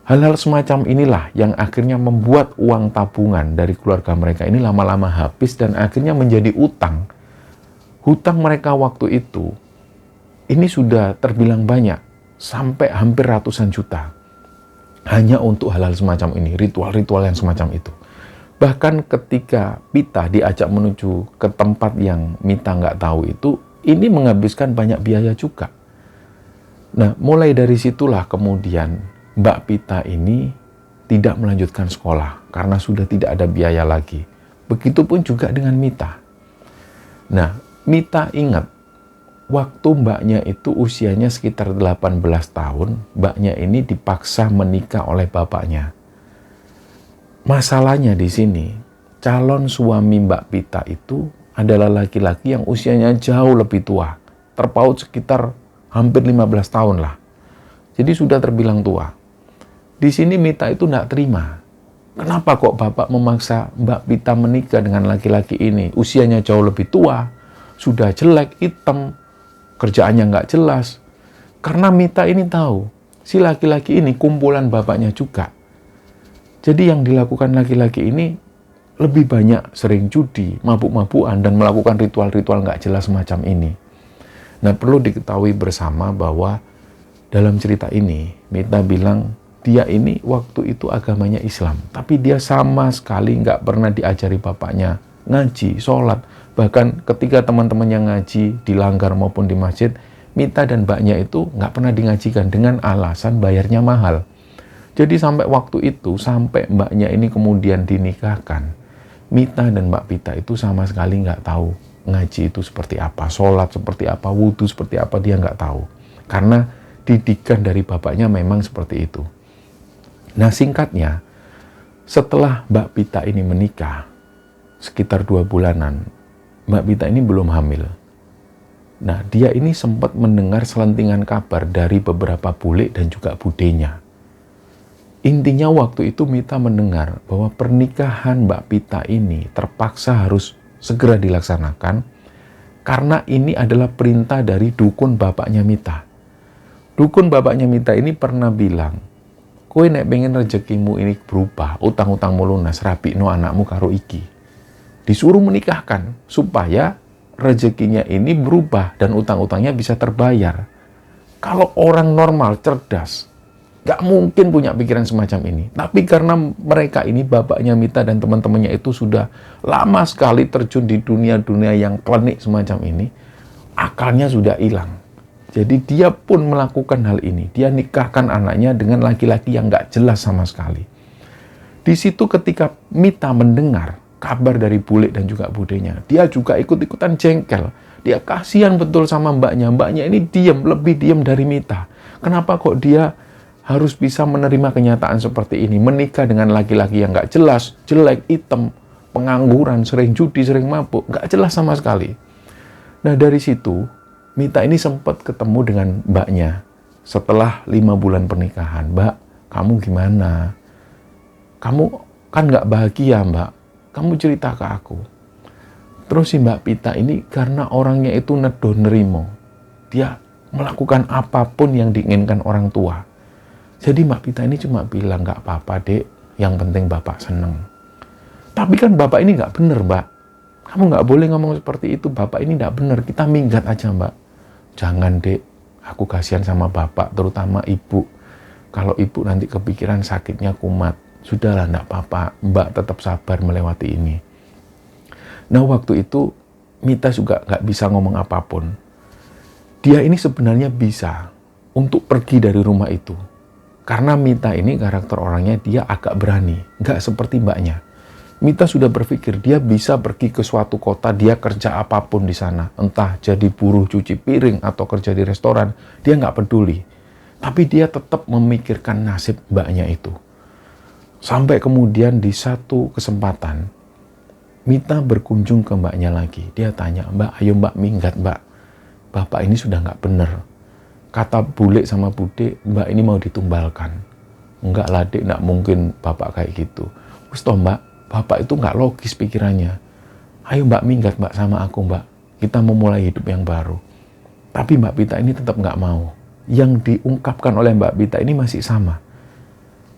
[SPEAKER 1] hal-hal semacam inilah yang akhirnya membuat uang tabungan dari keluarga mereka ini lama-lama habis dan akhirnya menjadi utang. Hutang mereka waktu itu, ini sudah terbilang banyak, sampai hampir ratusan juta. Hanya untuk hal-hal semacam ini, ritual-ritual yang semacam itu. Bahkan ketika Pita diajak menuju ke tempat yang Mita nggak tahu itu, ini menghabiskan banyak biaya juga. Nah, mulai dari situlah kemudian Mbak Pita ini tidak melanjutkan sekolah karena sudah tidak ada biaya lagi. Begitupun juga dengan Mita. Nah, Mita ingat, waktu mbaknya itu usianya sekitar 18 tahun, mbaknya ini dipaksa menikah oleh bapaknya. Masalahnya di sini, calon suami Mbak Pita itu adalah laki-laki yang usianya jauh lebih tua, terpaut sekitar hampir 15 tahun lah. Jadi sudah terbilang tua. Di sini Mita itu tidak terima. Kenapa kok bapak memaksa Mbak Pita menikah dengan laki-laki ini? Usianya jauh lebih tua, sudah jelek, hitam, kerjaannya nggak jelas. Karena Mita ini tahu, si laki-laki ini kumpulan bapaknya juga. Jadi yang dilakukan laki-laki ini lebih banyak sering judi, mabuk-mabukan, dan melakukan ritual-ritual nggak jelas semacam ini. Nah, perlu diketahui bersama bahwa dalam cerita ini, Mita bilang dia ini waktu itu agamanya Islam. Tapi dia sama sekali nggak pernah diajari bapaknya ngaji, sholat. Bahkan ketika teman-temannya ngaji di langgar maupun di masjid, Mita dan mbaknya itu nggak pernah dingajikan dengan alasan bayarnya mahal. Jadi sampai waktu itu, sampai mbaknya ini kemudian dinikahkan, Mita dan Mbak Pita itu sama sekali nggak tahu ngaji itu seperti apa, sholat seperti apa, wudhu seperti apa, dia nggak tahu. Karena didikan dari bapaknya memang seperti itu. Nah, singkatnya, setelah Mbak Pita ini menikah, sekitar 2 bulanan, Mbak Pita ini belum hamil. Nah, dia ini sempat mendengar selentingan kabar dari beberapa bule dan juga budenya. Intinya waktu itu Mita mendengar bahwa pernikahan Mbak Pita ini terpaksa harus segera dilaksanakan karena ini adalah perintah dari dukun bapaknya Mita. Dukun bapaknya Mita ini pernah bilang, kowe nek pengen rezekimu ini berubah, utang-utangmu lunas, rapikno anakmu karo iki. Disuruh menikahkan supaya rezekinya ini berubah dan utang-utangnya bisa terbayar. Kalau orang normal, cerdas, gak mungkin punya pikiran semacam ini. Tapi karena mereka ini, bapaknya Mita dan teman-temannya itu sudah lama sekali terjun di dunia-dunia yang klinik semacam ini, akalnya sudah hilang. Jadi dia pun melakukan hal ini. Dia nikahkan anaknya dengan laki-laki yang gak jelas sama sekali. Di situ ketika Mita mendengar kabar dari bule dan juga budenya, dia juga ikut-ikutan jengkel. Dia kasihan betul sama mbaknya. Mbaknya ini diam, lebih diam dari Mita. Kenapa kok dia harus bisa menerima kenyataan seperti ini, menikah dengan laki-laki yang nggak jelas, jelek, hitam, pengangguran, sering judi, sering mabuk, nggak jelas sama sekali. Nah, dari situ, Mita ini sempat ketemu dengan mbaknya. Setelah 5 bulan pernikahan, Mbak, kamu gimana? Kamu kan nggak bahagia, Mbak. Kamu cerita ke aku. Terus si Mbak Pita ini, karena orangnya itu nedo nerimo, dia melakukan apapun yang diinginkan orang tua. Jadi Mbak Pita ini cuma bilang, nggak apa-apa dek, yang penting bapak seneng. Tapi kan bapak ini nggak bener, Mbak. Kamu nggak boleh ngomong seperti itu, bapak ini nggak bener, kita minggat aja, Mbak. Jangan dek, aku kasihan sama bapak, terutama ibu. Kalau ibu nanti kepikiran sakitnya kumat, sudahlah nggak apa-apa, Mbak tetap sabar melewati ini. Nah, waktu itu Mita juga nggak bisa ngomong apapun. Dia ini sebenarnya bisa untuk pergi dari rumah itu. Karena Mita ini karakter orangnya dia agak berani, nggak seperti mbaknya. Mita sudah berpikir dia bisa pergi ke suatu kota, dia kerja apapun di sana. Entah jadi buruh cuci piring atau kerja di restoran, dia nggak peduli. Tapi dia tetap memikirkan nasib mbaknya itu. Sampai kemudian di satu kesempatan, Mita berkunjung ke mbaknya lagi. Dia tanya, Mbak, ayo Mbak minggat, Mbak. Bapak ini sudah nggak bener. Kata bule sama bude, Mbak ini mau ditumbalkan. Enggak lah dek, enggak mungkin bapak kayak gitu. Wis toh mbak, bapak itu enggak logis pikirannya. Ayo mbak minggat mbak sama aku mbak, kita memulai hidup yang baru. Tapi Mbak Pita ini tetap nggak mau. Yang diungkapkan oleh Mbak Pita ini masih sama.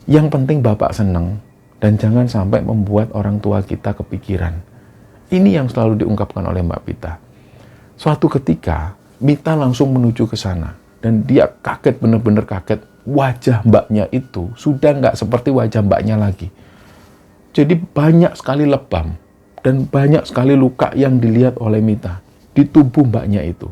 [SPEAKER 1] Yang penting Bapak senang, dan jangan sampai membuat orang tua kita kepikiran. Ini yang selalu diungkapkan oleh Mbak Pita. Suatu ketika, Mita langsung menuju ke sana. Dan dia kaget, benar-benar kaget. Wajah mbaknya itu sudah nggak seperti wajah mbaknya lagi. Jadi banyak sekali lebam. Dan banyak sekali luka yang dilihat oleh Mita di tubuh mbaknya itu.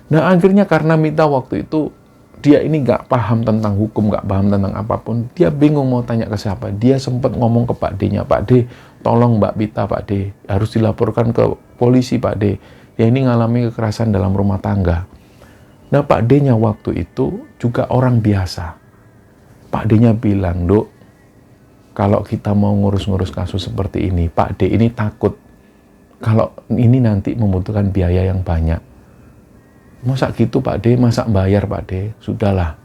[SPEAKER 1] Nah akhirnya karena Mita waktu itu dia ini nggak paham tentang hukum, nggak paham tentang apapun, dia bingung mau tanya ke siapa. Dia sempat ngomong ke Pak D-nya, Pak D, tolong Mbak Pita Pak D, harus dilaporkan ke polisi Pak D. Ya ini ngalami kekerasan dalam rumah tangga. Nah Pak D-nya waktu itu juga orang biasa. Pak D-nya bilang, Dok, kalau kita mau ngurus-ngurus kasus seperti ini, Pak D ini takut kalau ini nanti membutuhkan biaya yang banyak. Masa gitu Pak D, masa bayar Pak D? Sudahlah,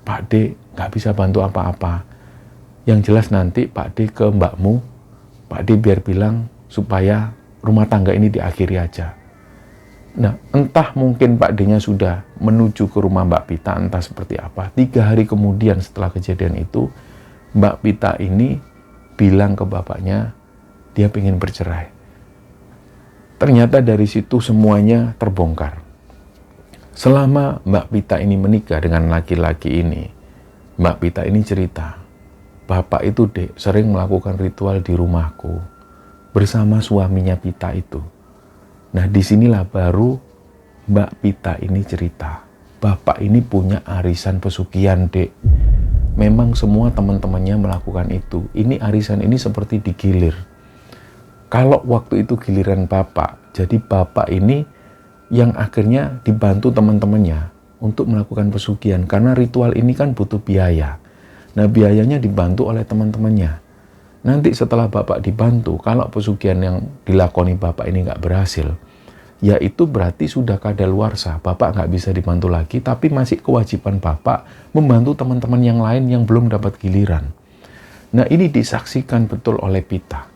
[SPEAKER 1] Pak D nggak bisa bantu apa-apa. Yang jelas nanti Pak D ke mbakmu, Pak D biar bilang supaya rumah tangga ini diakhiri aja. Nah, entah mungkin Pak D-nya sudah menuju ke rumah Mbak Pita, entah seperti apa. 3 hari kemudian setelah kejadian itu, Mbak Pita ini bilang ke bapaknya, dia pengen bercerai. Ternyata dari situ semuanya terbongkar. Selama Mbak Pita ini menikah dengan laki-laki ini, Mbak Pita ini cerita, bapak itu dek sering melakukan ritual di rumahku bersama suaminya Pita itu. Nah disinilah baru Mbak Pita ini cerita, bapak ini punya arisan pesugihan dek. Memang semua teman-temannya melakukan itu. Ini arisan ini seperti digilir. Kalau waktu itu giliran bapak, jadi bapak ini yang akhirnya dibantu teman-temannya untuk melakukan pesugihan. Karena ritual ini kan butuh biaya. Nah biayanya dibantu oleh teman-temannya. Nanti setelah bapak dibantu, kalau pesugihan yang dilakoni bapak ini nggak berhasil, ya itu berarti sudah kadaluarsa. Bapak nggak bisa dibantu lagi, tapi masih kewajiban bapak membantu teman-teman yang lain yang belum dapat giliran. Nah ini disaksikan betul oleh Pita.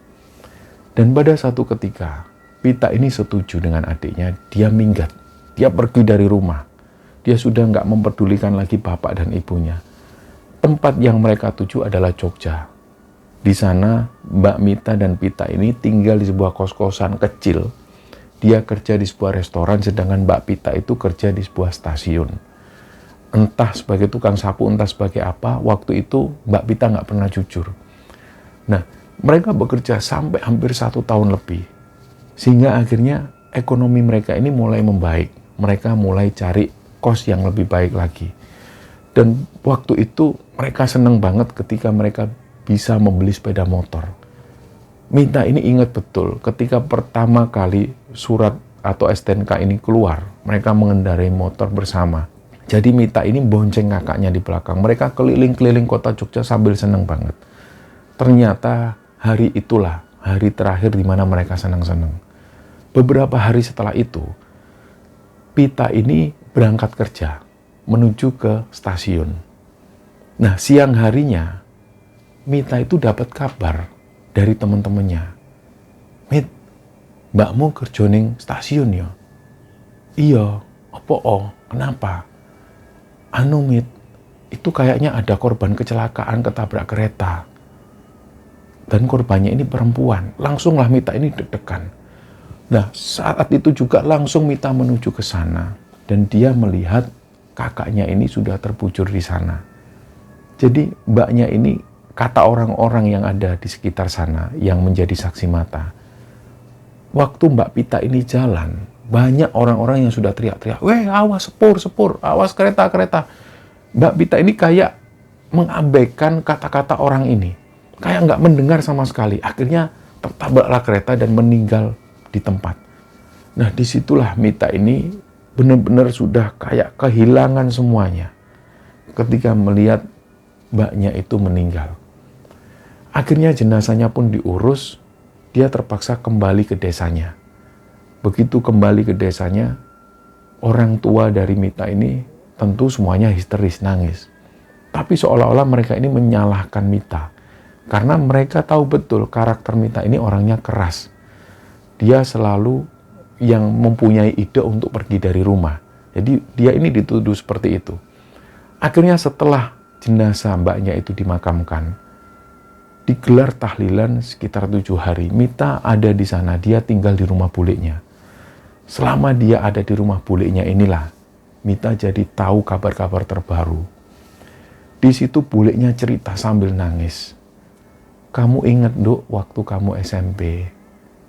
[SPEAKER 1] Dan pada satu ketika, Pita ini setuju dengan adiknya, dia minggat. Dia pergi dari rumah. Dia sudah nggak memperdulikan lagi bapak dan ibunya. Tempat yang mereka tuju adalah Jogja. Di sana Mbak Mita dan Pita ini tinggal di sebuah kos-kosan kecil. Dia kerja di sebuah restoran, sedangkan Mbak Pita itu kerja di sebuah stasiun. Entah sebagai tukang sapu, entah sebagai apa, waktu itu Mbak Pita nggak pernah jujur. Nah, mereka bekerja sampai hampir 1 tahun lebih. Sehingga akhirnya ekonomi mereka ini mulai membaik. Mereka mulai cari kos yang lebih baik lagi. Dan waktu itu mereka senang banget ketika mereka bisa membeli sepeda motor. Mita ini ingat betul ketika pertama kali surat atau STNK ini keluar, mereka mengendarai motor bersama. Jadi Mita ini bonceng kakaknya di belakang. Mereka keliling-keliling kota Jogja sambil senang banget. Ternyata hari itulah hari terakhir di mana mereka senang-senang. Beberapa hari setelah itu, Pita ini berangkat kerja menuju ke stasiun. Nah, siang harinya, Mita itu dapat kabar dari teman-temannya. Mit, mbakmu kerja ning stasiun ya? Iya, apa kenapa? Anu Mit, itu kayaknya ada korban kecelakaan ketabrak kereta. Dan korbannya ini perempuan. Langsunglah Mita ini deg-degan. Nah, saat itu juga langsung Mita menuju ke sana. Dan dia melihat kakaknya ini sudah terbujur di sana. Jadi mbaknya ini, kata orang-orang yang ada di sekitar sana, yang menjadi saksi mata, waktu Mbak Pita ini jalan, banyak orang-orang yang sudah teriak-teriak, "Weh, awas sepur, awas kereta." Mbak Pita ini kayak mengabaikan kata-kata orang ini. Kayak nggak mendengar sama sekali. Akhirnya tertabraklah kereta dan meninggal di tempat. Nah, disitulah Mita ini benar-benar sudah kayak kehilangan semuanya ketika melihat mbaknya itu meninggal. Akhirnya jenazahnya pun diurus, dia terpaksa kembali ke desanya. Begitu kembali ke desanya, orang tua dari Mita ini tentu semuanya histeris, nangis. Tapi seolah-olah mereka ini menyalahkan Mita. Karena mereka tahu betul karakter Mita ini orangnya keras. Dia selalu yang mempunyai ide untuk pergi dari rumah. Jadi dia ini dituduh seperti itu. Akhirnya setelah jenazah mbaknya itu dimakamkan, digelar tahlilan sekitar 7 hari. Mita ada di sana, dia tinggal di rumah bulenya. Selama dia ada di rumah bulenya inilah, Mita jadi tahu kabar-kabar terbaru. Di situ bulenya cerita sambil nangis. Kamu ingat, Duk, waktu kamu SMP,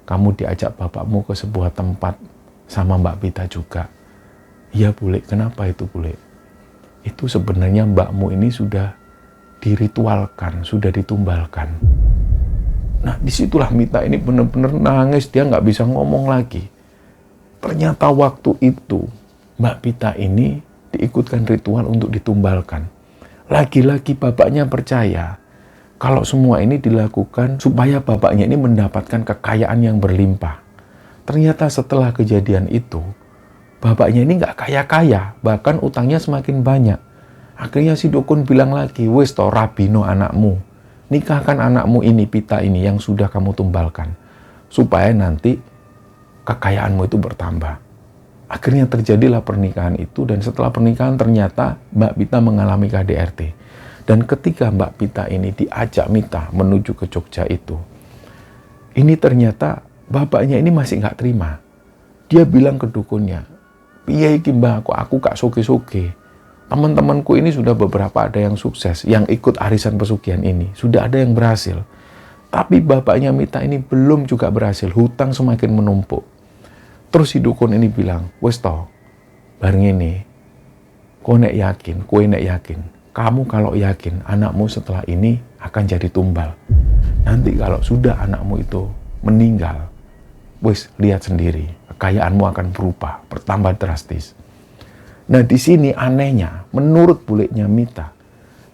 [SPEAKER 1] kamu diajak bapakmu ke sebuah tempat sama Mbak Pita juga. Iya, Bule. Kenapa itu, Bule? Itu sebenarnya mbakmu ini sudah diritualkan, sudah ditumbalkan. Nah, disitulah Mita ini benar-benar nangis. Dia nggak bisa ngomong lagi. Ternyata waktu itu, Mbak Pita ini diikutkan ritual untuk ditumbalkan. Lagi-lagi bapaknya percaya kalau semua ini dilakukan supaya bapaknya ini mendapatkan kekayaan yang berlimpah. Ternyata setelah kejadian itu, bapaknya ini nggak kaya-kaya, bahkan utangnya semakin banyak. Akhirnya si dukun bilang lagi, wes toh Rabino anakmu, nikahkan anakmu ini, Pita ini yang sudah kamu tumbalkan, supaya nanti kekayaanmu itu bertambah. Akhirnya terjadilah pernikahan itu, dan setelah pernikahan ternyata Mbak Pita mengalami KDRT. Dan ketika Mbak Pita ini diajak Mita menuju ke Jogja itu, ini ternyata bapaknya ini masih nggak terima. Dia bilang ke dukunnya, piye iki mbak, aku gak soge-soge. Teman-temanku ini sudah beberapa ada yang sukses, yang ikut arisan pesugihan ini. Sudah ada yang berhasil. Tapi bapaknya Mita ini belum juga berhasil, hutang semakin menumpuk. Terus si dukun ini bilang, wes toh, bareng ini, kowe nek yakin, kamu kalau yakin anakmu setelah ini akan jadi tumbal. Nanti kalau sudah anakmu itu meninggal, wes lihat sendiri, kekayaanmu akan berubah, bertambah drastis. Nah di sini anehnya, menurut bulenya Mita,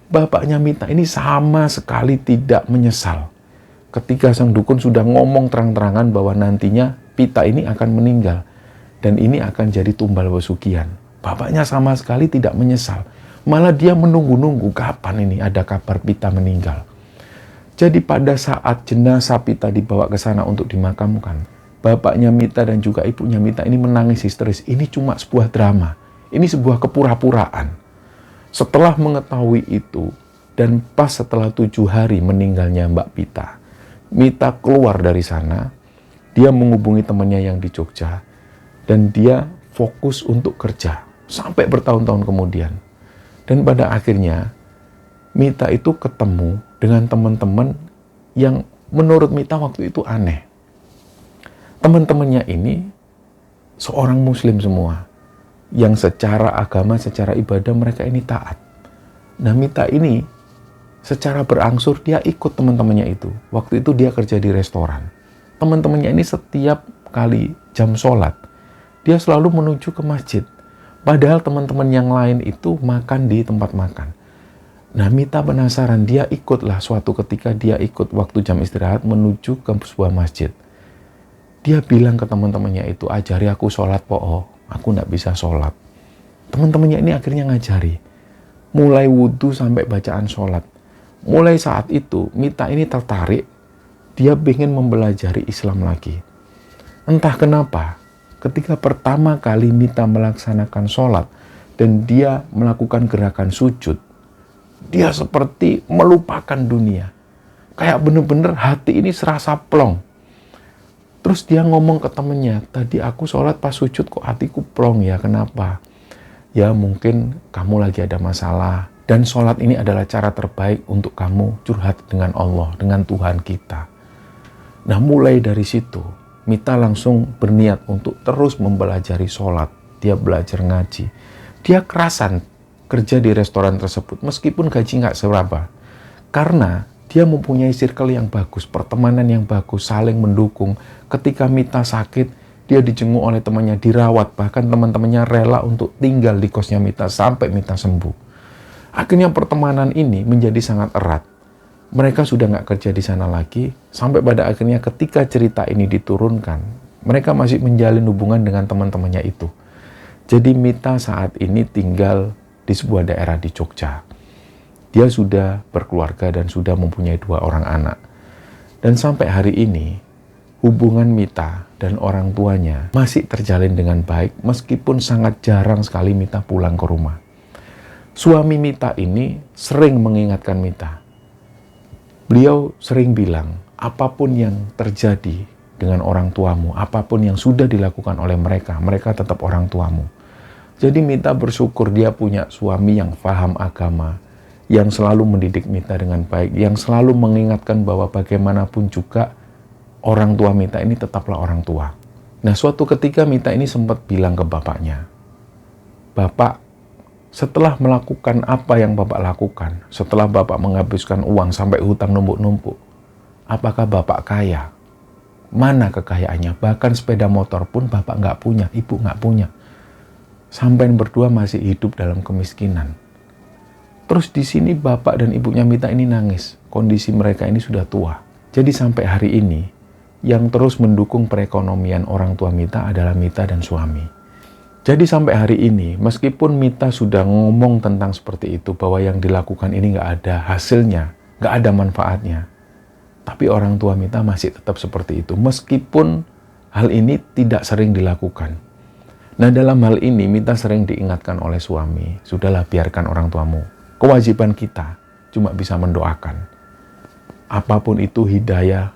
[SPEAKER 1] bapaknya Mita ini sama sekali tidak menyesal. Ketika sang dukun sudah ngomong terang-terangan bahwa nantinya Pita ini akan meninggal, dan ini akan jadi tumbal pesugihan. Bapaknya sama sekali tidak menyesal. Malah dia menunggu-nunggu kapan ini ada kabar Pita meninggal. Jadi pada saat jenazah Pita dibawa ke sana untuk dimakamkan, bapaknya Mita dan juga ibunya Mita ini menangis histeris. Ini cuma sebuah drama. Ini sebuah kepura-puraan. Setelah mengetahui itu, dan pas setelah 7 hari meninggalnya Mbak Pita, Mita keluar dari sana. Dia menghubungi temannya yang di Jogja, dan dia fokus untuk kerja sampai bertahun-tahun kemudian. Dan pada akhirnya, Mita itu ketemu dengan teman-teman yang menurut Mita waktu itu aneh. Teman-temannya ini seorang muslim semua, yang secara agama, secara ibadah mereka ini taat. Nah Mita ini secara berangsur dia ikut teman-temannya itu. Waktu itu dia kerja di restoran. Teman-temannya ini setiap kali jam sholat, dia selalu menuju ke masjid. Padahal teman-teman yang lain itu makan di tempat makan. Nah Mita penasaran, dia ikutlah suatu ketika dia ikut waktu jam istirahat menuju ke sebuah masjid. Dia bilang ke teman-temannya itu, ajari aku sholat po, aku nggak bisa sholat. Teman-temannya ini akhirnya ngajari. Mulai wudhu sampai bacaan sholat. Mulai saat itu Mita ini tertarik, dia ingin mempelajari Islam lagi. Entah kenapa, ketika pertama kali Mita melaksanakan sholat dan dia melakukan gerakan sujud, dia seperti melupakan dunia. Kayak bener-bener hati ini serasa plong. Terus dia ngomong ke temennya, tadi aku sholat pas sujud kok hatiku plong ya, kenapa? Ya mungkin kamu lagi ada masalah. Dan sholat ini adalah cara terbaik untuk kamu curhat dengan Allah, dengan Tuhan kita. Nah mulai dari situ, Mita langsung berniat untuk terus mempelajari sholat. Dia belajar ngaji. Dia kerasan kerja di restoran tersebut, meskipun gaji nggak seberapa. Karena dia mempunyai circle yang bagus, pertemanan yang bagus, saling mendukung. Ketika Mita sakit, dia dijenguk oleh temannya, dirawat. Bahkan teman-temannya rela untuk tinggal di kosnya Mita sampai Mita sembuh. Akhirnya pertemanan ini menjadi sangat erat. Mereka sudah nggak kerja di sana lagi, sampai pada akhirnya ketika cerita ini diturunkan, mereka masih menjalin hubungan dengan teman-temannya itu. Jadi Mita saat ini tinggal di sebuah daerah di Jogja. Dia sudah berkeluarga dan sudah mempunyai 2 orang anak. Dan sampai hari ini, hubungan Mita dan orang tuanya masih terjalin dengan baik, meskipun sangat jarang sekali Mita pulang ke rumah. Suami Mita ini sering mengingatkan Mita. Beliau sering bilang, apapun yang terjadi dengan orang tuamu, apapun yang sudah dilakukan oleh mereka, mereka tetap orang tuamu. Jadi Mita bersyukur dia punya suami yang paham agama, yang selalu mendidik Mita dengan baik, yang selalu mengingatkan bahwa bagaimanapun juga orang tua Mita ini tetaplah orang tua. Nah, suatu ketika Mita ini sempat bilang ke bapaknya, "Bapak, setelah melakukan apa yang Bapak lakukan, setelah Bapak menghabiskan uang sampai hutang numpuk-numpuk, apakah Bapak kaya? Mana kekayaannya? Bahkan sepeda motor pun Bapak nggak punya, Ibu nggak punya. Sampai berdua masih hidup dalam kemiskinan." Terus di sini bapak dan ibunya Mita ini nangis. Kondisi mereka ini sudah tua. Jadi sampai hari ini, yang terus mendukung perekonomian orang tua Mita adalah Mita dan suami. Jadi sampai hari ini, meskipun Mita sudah ngomong tentang seperti itu, bahwa yang dilakukan ini nggak ada hasilnya, nggak ada manfaatnya, tapi orang tua Mita masih tetap seperti itu, meskipun hal ini tidak sering dilakukan. Nah, dalam hal ini Mita sering diingatkan oleh suami, sudahlah biarkan orang tuamu. Kewajiban kita cuma bisa mendoakan. Apapun itu hidayah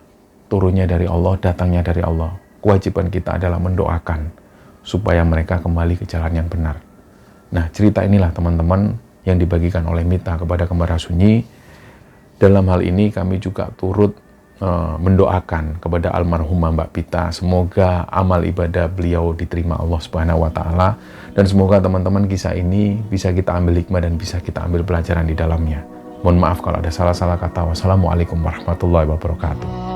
[SPEAKER 1] turunnya dari Allah, datangnya dari Allah. Kewajiban kita adalah mendoakan supaya mereka kembali ke jalan yang benar. Nah, cerita inilah teman-teman yang dibagikan oleh Mita kepada Kembar Sunyi. Dalam hal ini kami juga turut mendoakan kepada almarhumah Mbak Pita, semoga amal ibadah beliau diterima Allah Subhanahu wa Ta'ala, dan semoga teman-teman kisah ini bisa kita ambil hikmah dan bisa kita ambil pelajaran di dalamnya. Mohon maaf kalau ada salah-salah kata. Wassalamualaikum warahmatullahi wabarakatuh.